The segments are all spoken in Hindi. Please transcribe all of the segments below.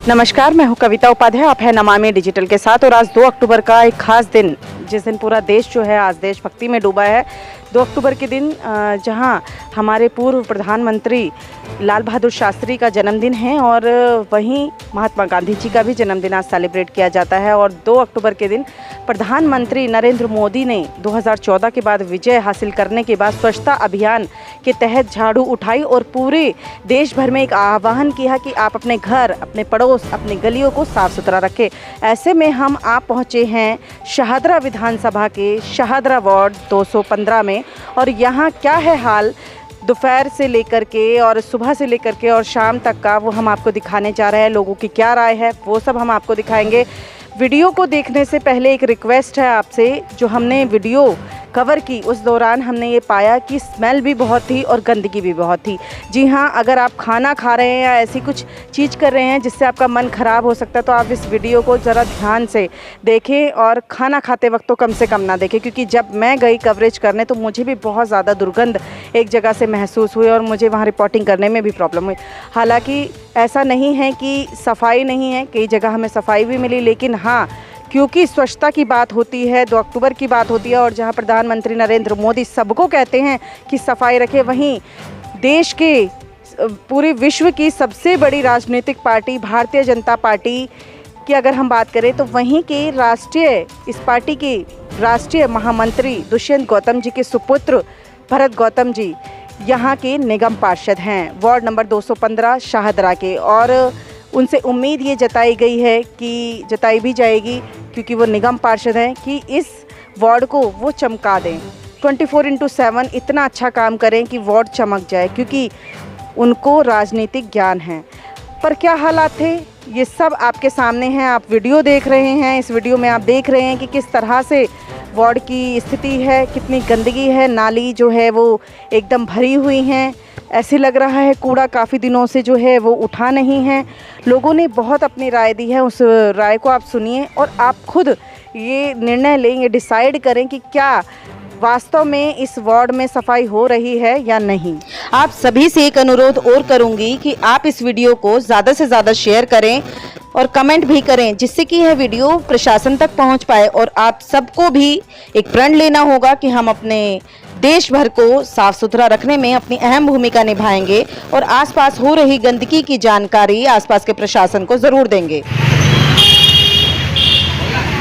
नमस्कार, मैं हूं कविता उपाध्याय। आप है नमामि डिजिटल के साथ। और आज 2 अक्टूबर का एक खास दिन, जिस दिन पूरा देश जो है आज देशभक्ति में डूबा है। 2 अक्टूबर के दिन जहां हमारे पूर्व प्रधानमंत्री लाल बहादुर शास्त्री का जन्मदिन है और वहीं महात्मा गांधी जी का भी जन्मदिन आज सेलिब्रेट किया जाता है। और 2 अक्टूबर के दिन प्रधानमंत्री नरेंद्र मोदी ने 2014 के बाद विजय हासिल करने के बाद स्वच्छता अभियान के तहत झाड़ू उठाई और पूरे देश भर में एक आह्वान किया कि आप अपने घर, अपने पड़ोस, अपनी गलियों को साफ़ सुथरा रखें। ऐसे में हम आप पहुँचे हैं शाहदरा विधानसभा के शाहदरा वार्ड 215 में। और यहाँ क्या है हाल दोपहर से लेकर के और सुबह से लेकर के और शाम तक का, वो हम आपको दिखाने जा रहे हैं। लोगों की क्या राय है वो सब हम आपको दिखाएंगे। वीडियो को देखने से पहले एक रिक्वेस्ट है आपसे। जो हमने वीडियो कवर की उस दौरान हमने ये पाया कि स्मेल भी बहुत थी और गंदगी भी बहुत थी। जी हाँ, अगर आप खाना खा रहे हैं या ऐसी कुछ चीज़ कर रहे हैं जिससे आपका मन ख़राब हो सकता है तो आप इस वीडियो को ज़रा ध्यान से देखें और खाना खाते वक्त तो कम से कम ना देखें, क्योंकि जब मैं गई कवरेज करने तो मुझे भी बहुत ज़्यादा दुर्गंध एक जगह से महसूस हुई और मुझे वहाँ रिपोर्टिंग करने में भी प्रॉब्लम हुई। हालाँकि ऐसा नहीं है कि सफाई नहीं है, कई जगह हमें सफाई भी मिली, लेकिन हाँ, क्योंकि स्वच्छता की बात होती है, 2 अक्टूबर की बात होती है और जहां प्रधानमंत्री नरेंद्र मोदी सबको कहते हैं कि सफाई रखें, वहीं देश के पूरे विश्व की सबसे बड़ी राजनीतिक पार्टी भारतीय जनता पार्टी की अगर हम बात करें तो वहीं के इस पार्टी के राष्ट्रीय महामंत्री दुष्यंत गौतम जी के सुपुत्र भरत गौतम जी यहाँ के निगम पार्षद हैं, वार्ड नंबर 215 शाहदरा के। और उनसे उम्मीद ये जताई भी जाएगी, क्योंकि वो निगम पार्षद हैं, कि इस वार्ड को वो चमका दें, 24/7 इतना अच्छा काम करें कि वार्ड चमक जाए, क्योंकि उनको राजनीतिक ज्ञान है। पर क्या हालात थे ये सब आपके सामने हैं, आप वीडियो देख रहे हैं। इस वीडियो में आप देख रहे हैं कि किस तरह से वार्ड की स्थिति है, कितनी गंदगी है, नाली जो है वो एकदम भरी हुई हैं। ऐसे लग रहा है कूड़ा काफ़ी दिनों से जो है वो उठा नहीं है। लोगों ने बहुत अपनी राय दी है, उस राय को आप सुनिए और आप खुद ये निर्णय लें, ये डिसाइड करें कि क्या वास्तव में इस वार्ड में सफाई हो रही है या नहीं। आप सभी से एक अनुरोध और करूंगी कि आप इस वीडियो को ज़्यादा से ज़्यादा शेयर करें और कमेंट भी करें, जिससे कि यह वीडियो प्रशासन तक पहुंच पाए। और आप सबको भी एक प्रण लेना होगा कि हम अपने देश भर को साफ सुथरा रखने में अपनी अहम भूमिका निभाएंगे और आसपास हो रही गंदगी की जानकारी आसपास के प्रशासन को जरूर देंगे।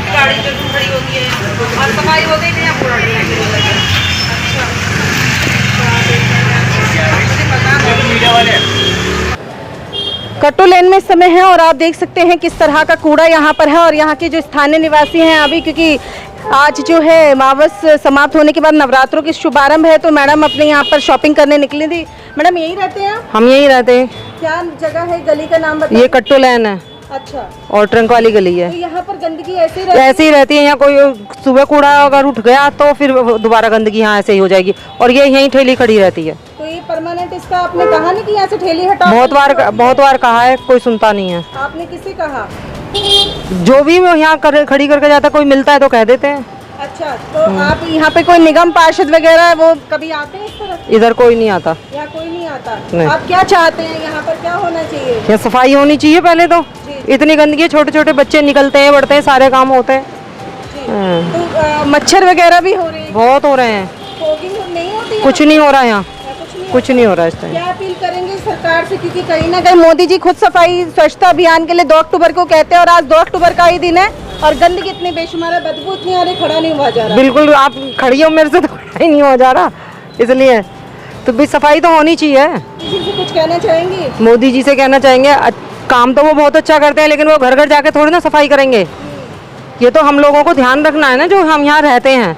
गाड़ी जरूर खड़ी होती है और सफाई हो गई नहीं, पूरा कट्टू लेन में समय है और आप देख सकते हैं किस तरह का कूड़ा यहाँ पर है। और यहाँ के जो स्थानीय निवासी हैं अभी, क्योंकि आज जो है मावस समाप्त होने के बाद नवरात्रों की शुभारंभ है, तो मैडम अपने यहाँ पर शॉपिंग करने निकली थी। मैडम यही रहते हैं? हम यही रहते हैं। क्या जगह है, गली का नाम बताइए? ये कट्टू लेन है। अच्छा। और ट्रंक वाली गली है। तो यहाँ पर गंदगी ऐसे ही रहती है। यहाँ कोई सुबह कूड़ा अगर उठ गया तो फिर दोबारा गंदगी यहाँ ऐसे ही हो जाएगी और ये यहीं ठेली खड़ी रहती है। तो ये परमानेंट इसका आपने कहा नहीं कि यहाँ से ठेली हटाओ? बहुत बार कहा है, कोई सुनता नहीं है। आपने किसे कहा? जो भी यहाँ खड़ी करके जाता, कोई मिलता है तो कह देते हैं। अच्छा, तो आप यहाँ पे कोई निगम पार्षद वगैरह वो कभी आते हैं इस तरफ? इधर कोई नहीं आता। यहाँ कोई नहीं आता? नहीं। आप क्या चाहते हैं, यहाँ पर क्या होना चाहिए? यहाँ सफाई होनी चाहिए पहले तो। इतनी गंदगी है, छोटे छोटे बच्चे निकलते हैं, बढ़ते हैं, सारे काम होते हैं। तो मच्छर वगैरह भी हो रहे हैं? बहुत हो रहे हैं। नहीं होती? कुछ नहीं हो रहा है यहाँ, कुछ नहीं हो रहा है इस टाइम। क्या अपील करेंगे सरकार से, क्योंकि कहीं ना कहीं मोदी जी खुद सफाई स्वच्छता अभियान के लिए 2 अक्टूबर को कहते हैं और आज 2 अक्टूबर का ही दिन है और गंदगी इतनी बेशुमार है, बदबू इतनी आ रही, खड़ा नहीं हुआ जा रहा। बिल्कुल, आप खड़ी हो, मेरे से तो खड़ा ही नहीं हो जा रहा, इसलिए तो भी सफाई तो होनी चाहिए। किसी से कुछ कहना चाहेंगे? मोदी जी से कहना चाहेंगे, काम तो वो बहुत अच्छा करते हैं, लेकिन वो घर घर जाके थोड़ी ना सफाई करेंगे। ये तो हम लोगों को ध्यान रखना है ना, जो हम यहाँ रहते हैं।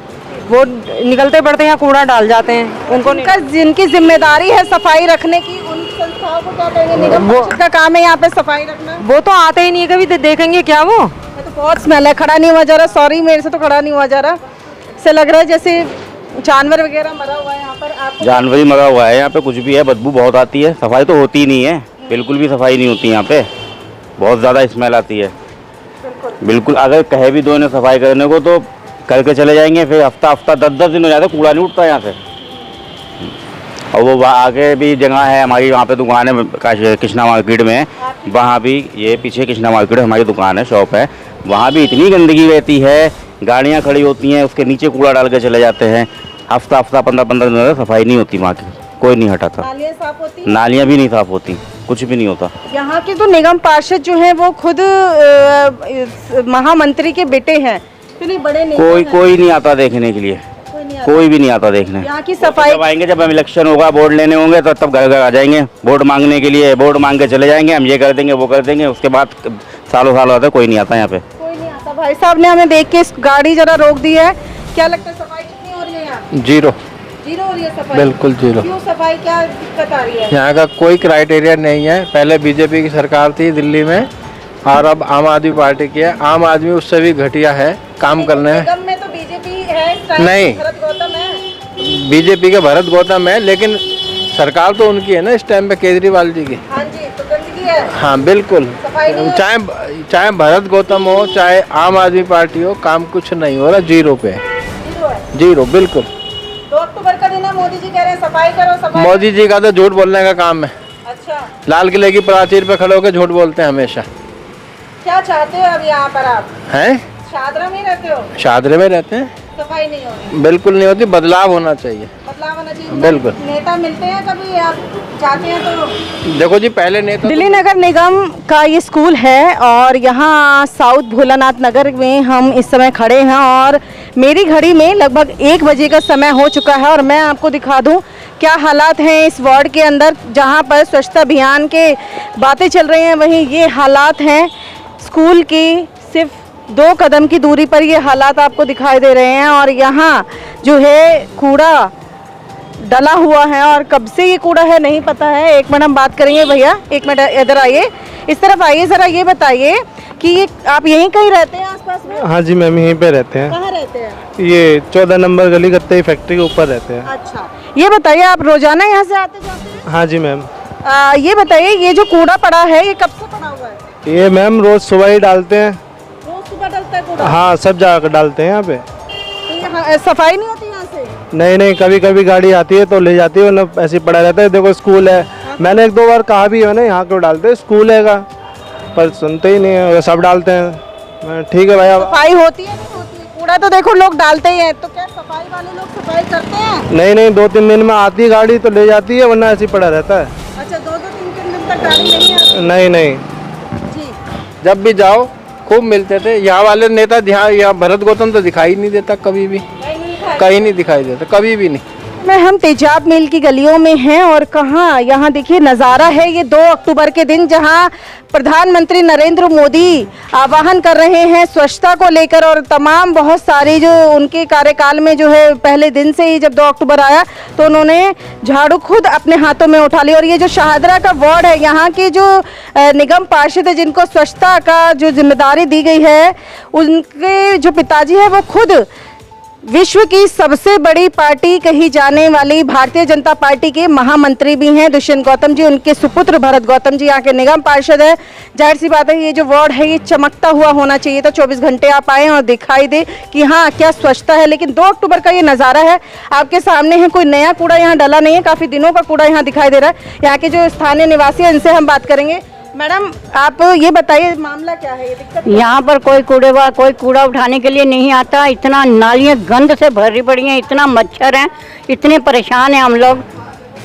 वो निकलते बढ़ते यहाँ कूड़ा डाल जाते हैं। उनको जिनकी जिम्मेदारी है सफाई रखने की, उन संस्थाओं को क्या कहेंगे? निगम पार्षद का काम है यहाँ पे सफाई रखना। वो तो आते ही नहीं, कभी देखेंगे क्या वो? तो बहुत स्मेल है, खड़ा नहीं हुआ जा रहा। सॉरी, मेरे से तो खड़ा नहीं हुआ जा रहा। से लग रहा है जैसे जानवर वगैरह मरा हुआ है यहाँ पर। आपको जानवर ही मरा हुआ है यहाँ पे, कुछ भी है, बदबू बहुत आती है। सफाई तो होती ही नहीं है, बिल्कुल भी सफाई नहीं होती यहाँ पे, बहुत ज़्यादा स्मेल आती है। बिल्कुल, अगर कहे भी दो इन्हें सफाई करने को तो करके चले जाएंगे, फिर हफ्ता 10 दिन हो जाते, कूड़ा नहीं उठता यहाँ से। और वो आगे भी जगह है हमारी, वहाँ पे दुकान है कृष्णा मार्केट में, वहाँ भी ये पीछे कृष्णा मार्केट हमारी दुकान है, शॉप है, वहाँ भी इतनी गंदगी रहती है, गाड़ियाँ खड़ी होती हैं, उसके नीचे कूड़ा डाल के चले जाते हैं। हफ्ता 15 दिन सफाई नहीं होती, वहाँ की कोई नहीं हटाता। नालियाँ साफ होती? नालियाँ भी नहीं साफ होती, कुछ भी नहीं होता। यहाँ के तो निगम पार्षद जो हैं वो खुद महामंत्री के बेटे हैं, इतने बड़े नेता हैं। कोई नहीं आता देखने के लिए, कोई भी नहीं आता देखने। यहाँ की सफाई जब आएंगे, जब हम इलेक्शन होगा, वोट लेने होंगे, तो तब घर घर आ जाएंगे वोट मांगने के लिए, वोट मांग के चले जाएंगे, हम ये कर देंगे वो कर देंगे, उसके बाद सालों साल होता है, कोई नहीं आता यहाँ पे। कोई नहीं आता। भाई साहब ने हमें देख के गाड़ी जरा रोक दी है, क्या लगता है सफाई कितनी हो रही है यहाँ? जीरो जीरो हो रही है सफाई? बिल्कुल जीरो। क्यों सफाई, क्या दिक्कत आ रही है? यहाँ का कोई क्राइटेरिया नहीं है। पहले बीजेपी की सरकार थी दिल्ली में, और अब आम आदमी पार्टी की है। आम आदमी उससे भी घटिया है काम करने में। निगम में तो बीजेपी है इस टाइम, नहीं। भरत गौतम है। बीजेपी के भरत गौतम है, लेकिन सरकार तो उनकी है ना इस टाइम पे, केजरीवाल जी की। हाँ जी, तो गंदगी है। हाँ बिल्कुल, सफाई नहीं है। चाहे भरत गौतम हो, चाहे आम आदमी पार्टी हो, काम कुछ नहीं हो रहा, जीरो पे है। जीरो है। जीरो बिल्कुल। 2 अक्टूबर का दिन है, मोदी जी कह रहे हैं सफाई करो, सफाई। मोदी जी का तो झूठ बोलने का काम है। अच्छा, लाल किले की प्राचीर पे खड़े होकर झूठ बोलते हैं हमेशा। क्या चाहते हो अब यहाँ पर आप? हैं? शादरा में रहते हो? शादरे में रहते हैं। सफाई नहीं हो रही? बिल्कुल नहीं होती, बदलाव होना चाहिए। बदलाव होना चाहिए। बिल्कुल। नेता मिलते हैं कभी, आप जाते हैं तो? देखो जी, पहले नेता दिल्ली नगर निगम का ये स्कूल है और यहाँ साउथ भोलानाथ नगर में हम इस समय खड़े हैं और मेरी घड़ी में लगभग 1 बजे का समय हो चुका है और मैं आपको दिखा दूं क्या हालात हैं इस वार्ड के अंदर। जहाँ पर स्वच्छता अभियान के बातें चल रही हैं, वहीं ये हालात हैं स्कूल की सिर्फ 2 कदम की दूरी पर ये हालात आपको दिखाई दे रहे हैं। और यहाँ जो है कूड़ा डला हुआ है और कब से ये कूड़ा है नहीं पता है। 1 मिनट हम बात करेंगे। भैया 1 मिनट इधर आइए, इस तरफ आइए, ज़रा ये बताइए कि ये आप यहीं कहीं रहते हैं आसपास में? हाँ जी मैम, यहीं पे रहते हैं। कहाँ रहते हैं? ये 14 नंबर गली गत्ते फैक्ट्री के ऊपर रहते हैं। अच्छा, ये बताइए आप रोजाना यहाँ से आते जाते हैं? हाँ जी मैम। ये बताइए ये जो कूड़ा पड़ा है ये कब से पड़ा हुआ है? ये मैम रोज सुबह ही डालते हैं। रोज सुबह डलता है कूड़ा? हाँ, सब जगह डालते हैं यहाँ पे। तो यहाँ सफाई नहीं होती यहाँ से? नहीं, कभी कभी गाड़ी आती है तो ले जाती है, वरना ऐसे ही पड़ा रहता है। देखो स्कूल है, मैंने 1-2 बार कहा भी है ना यहाँ क्यों डालते हैं, स्कूल है का, पर सुनते ही नहीं है, सब डालते हैं। ठीक है भाई। अब सफाई होती है नहीं होती है? कूड़ा तो देखो लोग डालते ही हैं, तो क्या सफाई वाले लोग सफाई करते हैं? नहीं, 2-3 दिन में आती गाड़ी तो ले जाती है, वरना ऐसे ही पड़ा रहता है। अच्छा, 2-3 दिन तक गाड़ी नहीं आती? नहीं। जी। जब भी जाओ खूब मिलते थे। यहाँ वाले नेता ध्यान, यहाँ भरत गौतम तो दिखाई नहीं देता कभी भी, कहीं नहीं दिखाई देता, कभी भी नहीं। में हम तेजाब मिल की गलियों में हैं और कहाँ यहाँ देखिए नज़ारा है ये 2 अक्टूबर के दिन, जहाँ प्रधानमंत्री नरेंद्र मोदी आह्वान कर रहे हैं स्वच्छता को लेकर और तमाम बहुत सारी जो उनके कार्यकाल में जो है पहले दिन से ही जब 2 अक्टूबर आया तो उन्होंने झाड़ू खुद अपने हाथों में उठा ली। और ये जो शाहदरा का वार्ड है, यहाँ के जो निगम पार्षद है जिनको स्वच्छता का जो जिम्मेदारी दी गई है, उनके जो पिताजी है वो खुद विश्व की सबसे बड़ी पार्टी कही जाने वाली भारतीय जनता पार्टी के महामंत्री भी हैं दुष्यंत गौतम जी। उनके सुपुत्र भरत गौतम जी यहाँ के निगम पार्षद है। जाहिर सी बात है ये जो वार्ड है ये चमकता हुआ होना चाहिए था, 24 घंटे आप आए और दिखाई दे कि हाँ क्या स्वच्छता है। लेकिन 2 अक्टूबर का ये नज़ारा है आपके सामने है, कोई नया कूड़ा यहाँ डला नहीं है, काफ़ी दिनों का कूड़ा यहाँ दिखाई दे रहा है। यहाँ के जो स्थानीय निवासी हैं इनसे हम बात करेंगे। मैडम आप ये बताइए मामला क्या है, ये दिक्कत? यहाँ पर कोई कूड़ा उठाने के लिए नहीं आता। इतना नालियाँ गंद से भरी पड़ी हैं, इतना मच्छर है, इतने परेशान हैं हम लोग।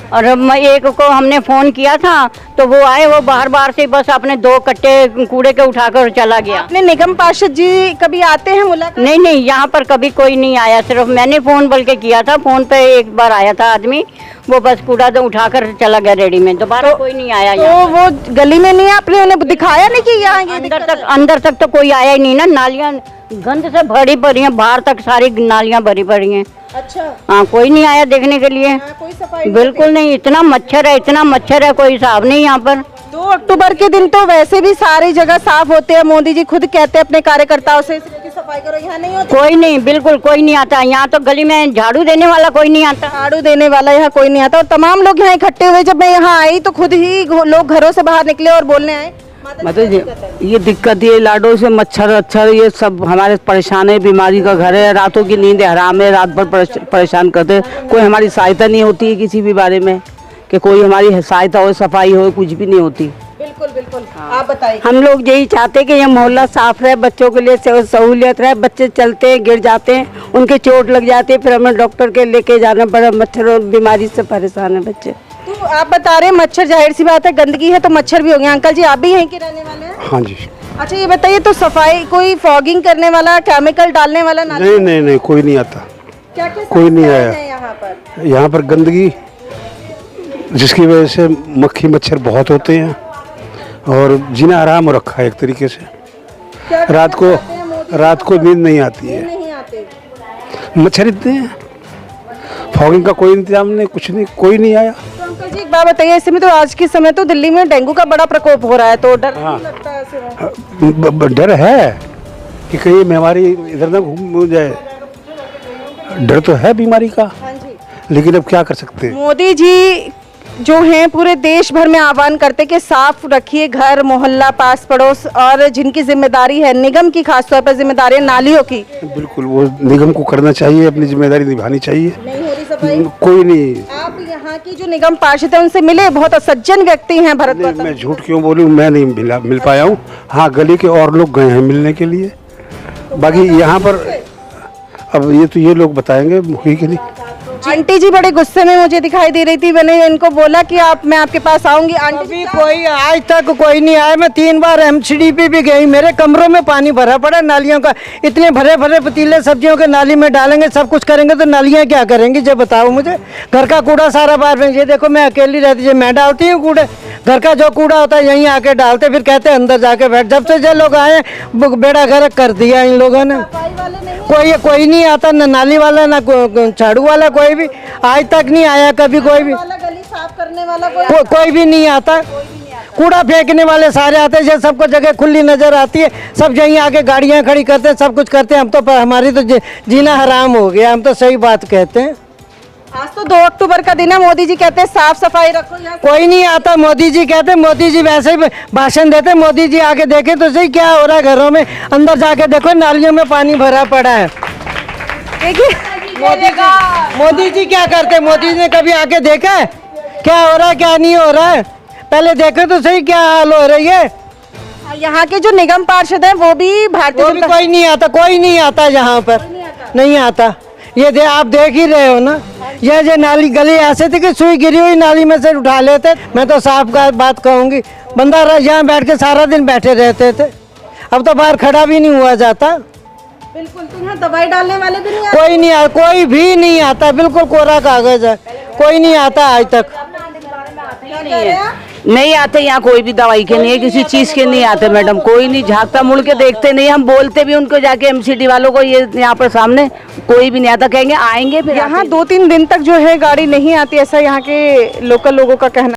और एक को हमने फ़ोन किया था तो वो आए, वो बाहर से बस अपने 2 कट्टे कूड़े के उठाकर चला गया। अपने निगम पार्षद जी कभी आते हैं मुलाकात? नहीं, यहाँ पर कभी कोई नहीं आया, सिर्फ मैंने फ़ोन बल्कि किया था। फ़ोन पे एक बार आया था आदमी, वो बस कूड़ा तो उठाकर चला गया रेडी में, दोबारा कोई नहीं आया। तो वो गली में नहीं, आपने उन्हें दिखाया नहीं कि यहाँ ये अंदर तक तो कोई आया ही नहीं ना। नालियाँ गंद से भरी पड़ी हैं, बाहर तक सारी नालियाँ भरी पड़ी हैं। अच्छा, हाँ, कोई नहीं आया देखने के लिए। कोई सफाई बिल्कुल नहीं, इतना मच्छर है, कोई हिसाब नहीं यहाँ पर। 2 अक्टूबर के दिन तो वैसे भी सारी जगह साफ होते हैं, मोदी जी खुद कहते हैं अपने कार्यकर्ताओं से कि सफाई करो, यहाँ नहीं होती? कोई नहीं, बिल्कुल कोई नहीं आता। यहाँ तो गली में झाड़ू देने वाला कोई नहीं आता। झाड़ू देने वाला यहाँ कोई नहीं आता। और तमाम लोग यहाँ इकट्ठे हुए, जब मैं यहाँ आई तो खुद ही लोग घरों से बाहर निकले और बोलने आए मतलब ये दिक्कत ये लाडो से मच्छर अच्छर ये सब हमारे परेशान है। बीमारी का घर है, रातों की नींद हराम है, रात भर परेशान करते। कोई हमारी सहायता नहीं होती है किसी भी बारे में, कि कोई हमारी सहायता हो, सफाई हो, कुछ भी नहीं होती। बिल्कुल बिल्कुल। आप बताइए। हम लोग यही चाहते हैं कि यह मोहल्ला साफ रहे, बच्चों के लिए सहूलियत रहे। बच्चे चलते हैं, गिर जाते हैं, उनके चोट लग जाती है, फिर हमें डॉक्टर के लेके जाना पड़ा। मच्छर और बीमारी से परेशान है बच्चे। तो आप बता रहे हैं मच्छर, जाहिर सी बात है गंदगी है तो मच्छर भी होंगे। अंकल जी आप भी यहीं के रहने वाले हैं? हाँ जी। अच्छा ये बताइए, तो सफाई कोई फॉगिंग करने वाला, केमिकल डालने वाला नाली? नहीं नहीं नहीं, कोई नहीं आता। क्या क्या कोई नहीं समस्याएं आया। हैं यहाँ पर? यहाँ पर गंदगी, जिसकी वजह से मक्खी मच्छर बहुत होते हैं और जीना आराम हो रखा है एक तरीके से। क्या रात को नींद नहीं आती है, नहीं आते? मच्छर इतने हैं। फॉगिंग का कोई इंतजाम नहीं, कुछ नहीं, कोई नहीं आया। तो अंकल जी एक बात बताइए, ऐसे में तो आज के समय तो दिल्ली में डेंगू का बड़ा प्रकोप हो रहा है, तो डर नहीं लगता है ऐसे में? डर है कि कहीं बीमारी इधर ना घूम जाए, डर तो है बीमारी का, हाँ जी। लेकिन अब क्या कर सकते हैं। मोदी जी जो हैं पूरे देश भर में आह्वान करते कि साफ रखिए घर मोहल्ला पास पड़ोस, और जिनकी जिम्मेदारी है निगम की, खासतौर पर जिम्मेदारी है नालियों की। बिल्कुल, वो निगम को करना चाहिए, अपनी जिम्मेदारी निभानी चाहिए। नहीं हो रही सफाई? कोई नहीं। आप यहाँ की जो निगम पार्षद है उनसे मिले? बहुत सज्जन व्यक्ति हैं भरत नहीं, वर्मा। मैं झूठ क्यों बोलूं, मैं नहीं मिल पाया हूँ। हाँ, गली के और लोग गए हैं मिलने के लिए, बाकी यहाँ पर अब ये लोग बताएंगे हुई कि नहीं। आंटी जी बड़े गुस्से में मुझे दिखाई दे रही थी, मैंने इनको बोला कि मैं आपके पास आऊंगी। आंटी अभी कोई आज तक कोई नहीं आया। मैं 3 बार एमसीडी पे भी गई, मेरे कमरों में पानी भरा पड़ा नालियों का। इतने भरे भरे पतीले सब्जियों के नाली में डालेंगे, सब कुछ करेंगे तो नालियाँ क्या करेंगी ये बताओ मुझे। घर का कूड़ा सारा बाहर फेंक, ये देखो मैं अकेली रहती है, मैं डालती हूँ कूड़े। घर का जो कूड़ा होता है यहीं आके डालते, फिर कहते हैं अंदर जाके बैठ। जब से ये लोग आए बेड़ा गर्क कर दिया इन लोगों ने। कोई नहीं आता, न नाली वाला न झाड़ू वाला, कोई भी आज तक नहीं आया कभी। कोई भी गली साफ करने वाला कोई भी नहीं आता। कूड़ा फेंकने वाले सारे आते हैं, सबको जगह खुली नजर आती है, सब यहीं आके गाड़ियां खड़ी करते हैं, सब कुछ करते हैं। हम तो हमारी तो जीना हराम हो गया, हम तो सही बात कहते हैं। आज तो 2 अक्टूबर का दिन है, मोदी जी कहते हैं साफ सफाई रखो। यहाँ कोई नहीं आता, मोदी जी कहते, मोदी जी वैसे ही भाषण देते। मोदी जी आके देखे तो सही क्या हो रहा है घरों में। अंदर जाके देखो नालियों में पानी भरा पड़ा है। देखिए मोदी जी क्या करते? मोदी जी ने कभी आके देखा है क्या हो रहा है क्या नहीं हो रहा है? पहले देखे तो सही क्या हाल हो रही है। यहाँ के जो निगम पार्षद हैं वो भी भारतीय वो भी कोई नहीं आता, कोई नहीं आता यहाँ पर, नहीं आता। ये आप देख ही रहे हो ना, ये नाली गली ऐसे थी कि सुई गिरी हुई नाली में से उठा लेते। मैं तो साफ बात कहूँगी, बंदा यहाँ बैठ के सारा दिन बैठे रहते थे, अब तो बाहर खड़ा भी नहीं हुआ जाता। बिल्कुल। तो यहाँ दवाई डालने वाले भी नहीं आते? कोई नहीं आता, कोई भी नहीं आता, बिल्कुल कोरा कागज है, कोई नहीं आता आज तक। नहीं आते यहाँ, कोई भी दवाई के नहीं है, किसी चीज के नहीं आते मैडम। कोई नहीं झाँकता, मुड़ के देखते नहीं। हम बोलते भी उनको जाके एमसीडी वालों को, ये यहाँ पर सामने कोई भी नहीं आता। कहेंगे आएंगे, फिर यहाँ 2-3 दिन तक जो है गाड़ी नहीं आती, ऐसा यहाँ के लोकल लोगों का कहना।